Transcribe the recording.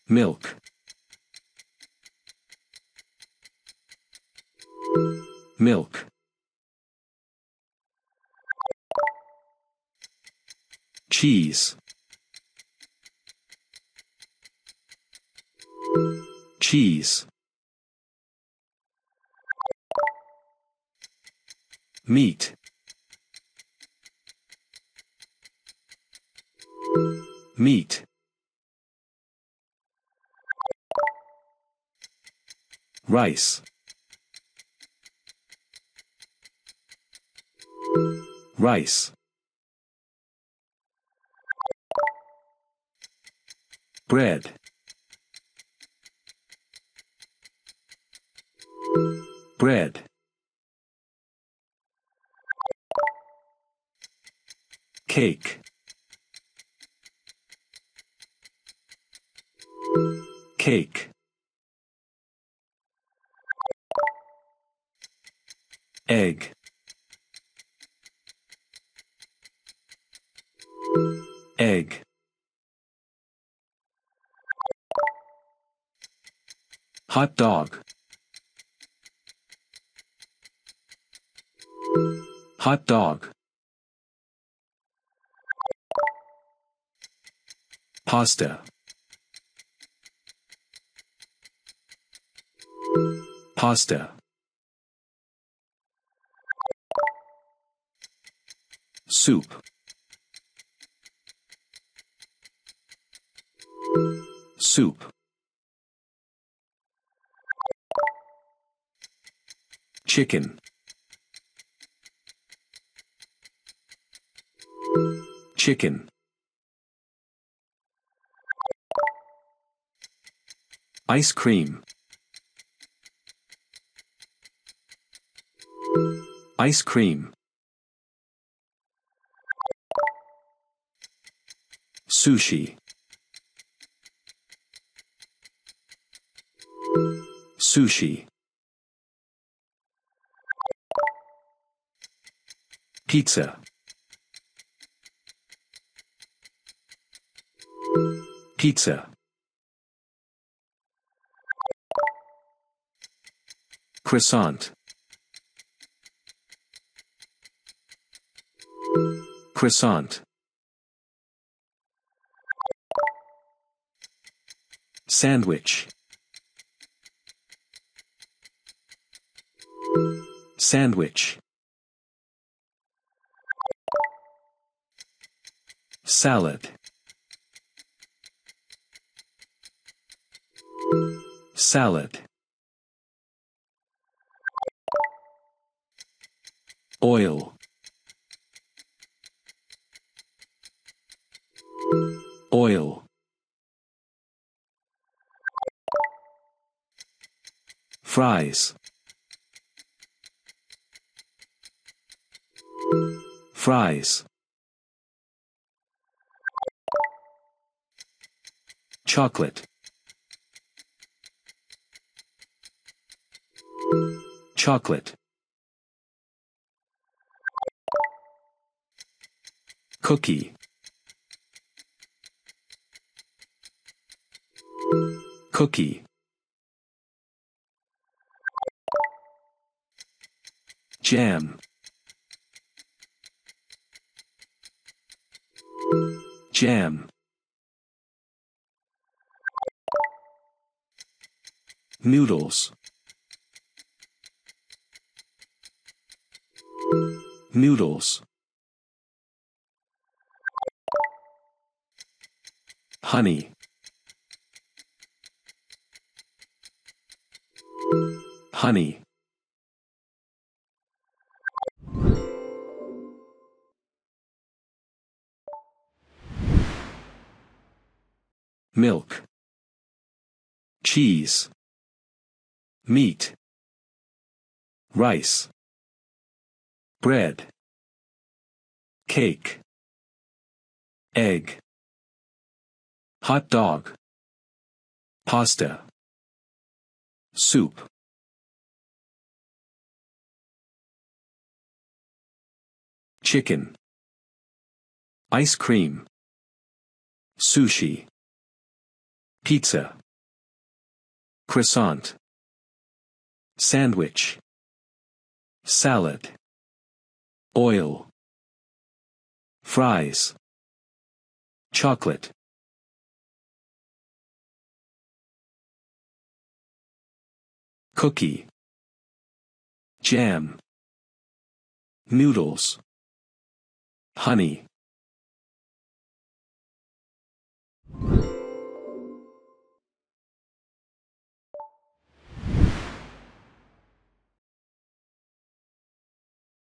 milk, milk, cheese, cheese, meat, meat, rice, rice, bread, bread, cake, cake, egg, egg, hot dog, hot dog, pasta, pasta, soup, soup, chicken, chicken, ice cream, ice cream, sushi, sushi, pizza, pizza, croissant, croissant, sandwich, sandwich, salad, salad, oil, oil, fries, fries, chocolate, chocolate, cookie, cookie, jam, jam, noodles, noodles, honey, honey, milk, cheese, meat, rice, bread, cake, egg, hot dog, pasta, soup, chicken, ice cream, sushi, Pizza. Croissant. Sandwich. Salad. Oil. Fries. Chocolate. Cookie. Jam. Noodles. Honey.